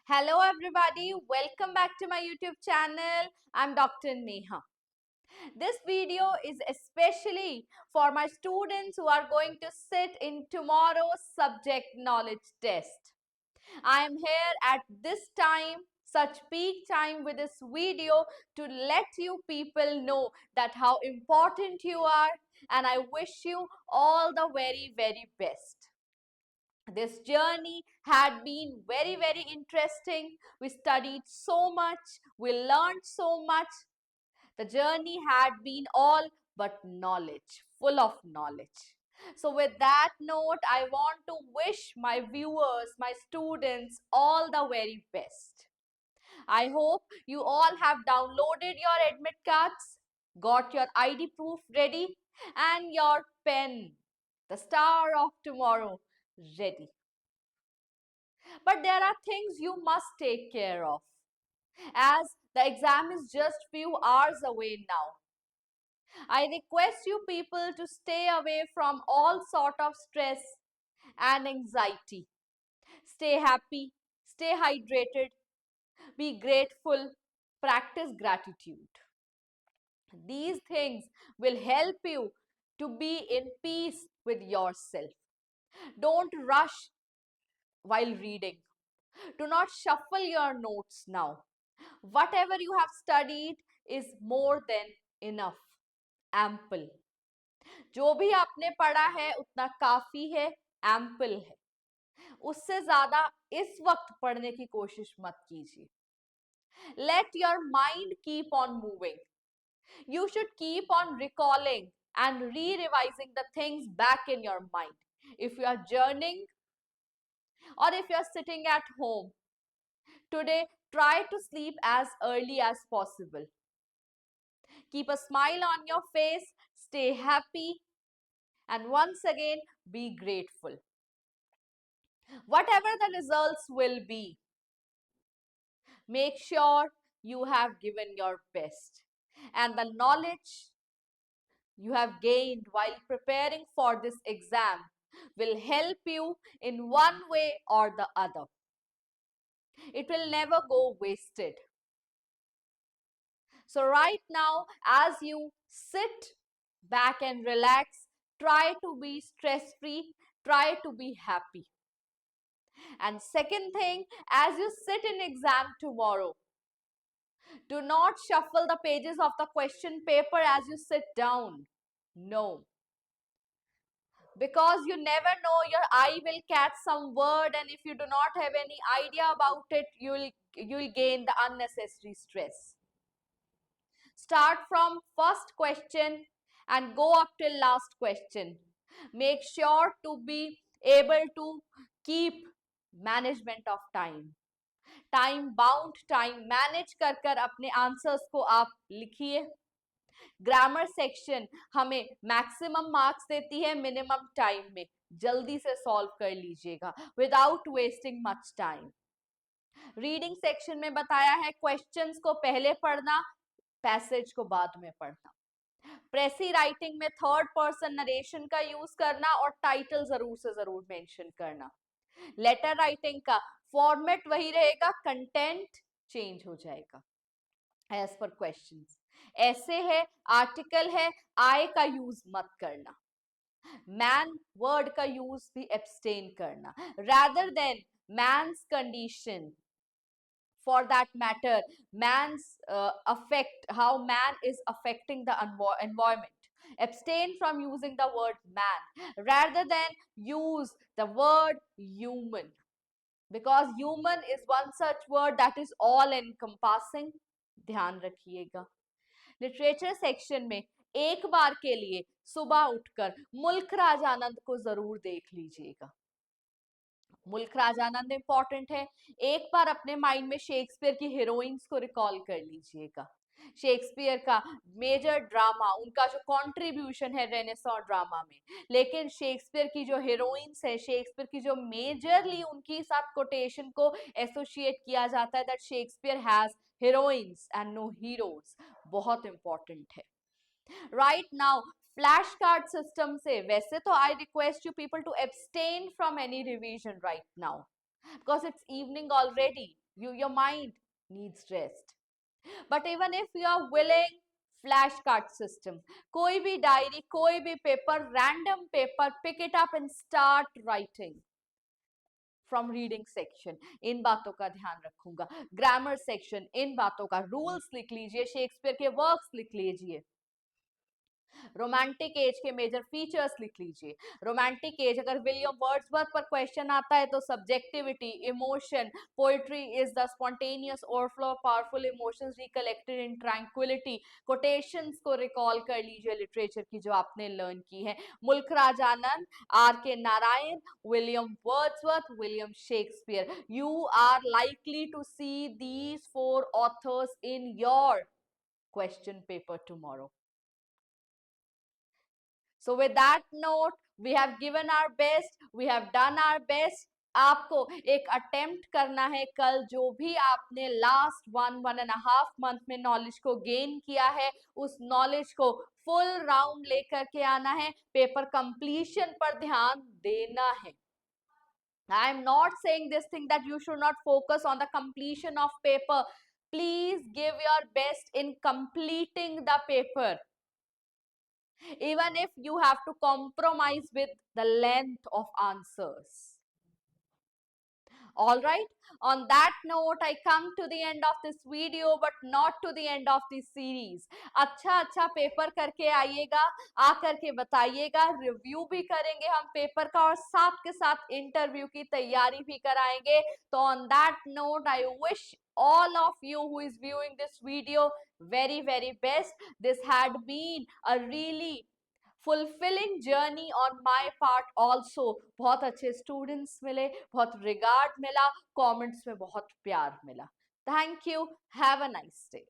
Hello everybody, welcome back to my YouTube channel. I'm Dr. Neha. This video is especially for my students who are going to sit in tomorrow's subject knowledge test. I am here at this time, such peak time with this video to let you people know that how important you are, and I wish you all the very best. This journey had been very interesting. We studied so much, we learned so much. The journey had been all but knowledge, full of knowledge. So, with that note, I want to wish my viewers, my students, all the very best. I hope you all have downloaded your admit cards, got your ID proof ready, and your pen, the star of tomorrow, ready. But there are things you must take care of, as the exam is just few hours away now. I request you people to stay away from all sort of stress and anxiety. Stay happy, stay hydrated, be grateful, practice gratitude. These things will help you to be in peace with yourself. Don't rush while reading. Do not shuffle your notes now. Whatever you have studied is more than enough, ample. जो भी आपने पढ़ा है उतना काफी है, ample है. उससे ज्यादा इस वक्त पढ़ने की कोशिश मत कीजिए. Let your mind keep on moving. You should keep on recalling and re-revising the things back in your mind. If you are journeying or if you are sitting at home, today try to sleep as early as possible. Keep a smile on your face, stay happy, and once again be grateful. Whatever the results will be, make sure you have given your best. And the knowledge you have gained while preparing for this exam will help you in one way or the other. It will never go wasted. So, right now, as you sit back and relax, try to be stress free, try to be happy. And second thing, as you sit in exam tomorrow, do not shuffle the pages of the question paper as you sit down. No. Because you never know, your eye will catch some word, and if you do not have any idea about it, you'll gain the unnecessary stress. Start from first question and go up till last question. Make sure to be able to keep management of time. Time bound time manage कर कर अपने answers को आप लिखिए. Grammar section हमें maximum marks देती है minimum time में. जल्दी से सॉल्व कर लीजिएगा without wasting much time. Reading section में बताया है क्वेश्चंस को पहले पढ़ना, पैसेज को बाद में पढ़ना. प्रेसी राइटिंग में थर्ड पर्सन नरेशन का यूज करना और टाइटल जरूर से जरूर मेंशन करना. लेटर राइटिंग का फॉर्मेट वही रहेगा, कंटेंट चेंज हो जाएगा एज पर क्वेश्चंस. ऐसे है, आर्टिकल है, आई का यूज मत करना. मैन वर्ड का यूज भी एब्सटेन करना. Rather than man's condition, for that matter, man's how man is affecting the environment. Abstain from using the word man. Rather than use the word human. Because human is one such word that is all encompassing. ध्यान रखिएगा. Literature section में एक बार के लिए सुबह उठकर मुल्क राजानंद को जरूर देख लीजिएगा. मुल्क राजानंद इंपॉर्टेंट है. एक बार अपने माइंड में शेक्सपियर की हीरोइंस को रिकॉल कर लीजिएगा. शेक्सपियर का मेजर ड्रामा, उनका जो कंट्रीब्यूशन है रेनेसां ड्रामा में, लेकिन शेक्सपियर की जो हीरोइंस है, शेक्सपियर की जो मेजरली उनकी साथ कोटेशन को एसोसिएट किया जाता है that Shakespeare has heroines and no heroes, बहुत इंपॉर्टेंट है. Right now flash card system से वैसे तो I request you people to abstain from any revision right now because it's evening already. your mind needs rest. But even if you are willing, flash card system, koi bhi diary, koi bhi paper, random paper, pick it up and start writing. From reading section in बातों का ध्यान रखूंगा, grammar section in बातों का, rules लिख लीजिए, Shakespeare के works लिख लीजिए, रोमांटिक एज के मेजर फीचर्स लिख लीजिए। रोमांटिक एज अगर विलियम वर्ड्सवर्थ पर क्वेश्चन आता है तो subjectivity, emotion, poetry is the spontaneous overflow of powerful emotions recollected in tranquillity. Quotations को रिकॉल कर लीजिए लिटरेचर की जो आपने लर्न की है। मुल्क राज आनंद, आर के Narayan, William Wordsworth, William Shakespeare. You are likely to see these four authors in your question paper tomorrow. So with that note, we have given our best, we have done our best. आपको एक attempt करना है कल जो भी आपने last 1.5 month में knowledge को गेन किया है उस नॉलेज को फुल राउंड लेकर के आना है, पेपर कंप्लीशन पर ध्यान देना है. I am not saying this thing that you should not focus on the completion of paper. Please give your best in completing the paper, even if you have to compromise with the length of answers. All right, on that note, I come to the end of this video, but not to the end of this series. अच्छा paper करके आइएगा, आकर के बताइएगा, review भी करेंगे हम paper का और साथ के साथ इंटरव्यू की तैयारी भी कराएंगे. तो on that note, I wish all of you who is viewing this video very best. This had been a really fulfilling journey on my part also. बहुत अच्छे स्टूडेंट्स मिले, बहुत रिगार्ड मिला, कमेंट्स में बहुत प्यार मिला. Thank you. Have a nice day.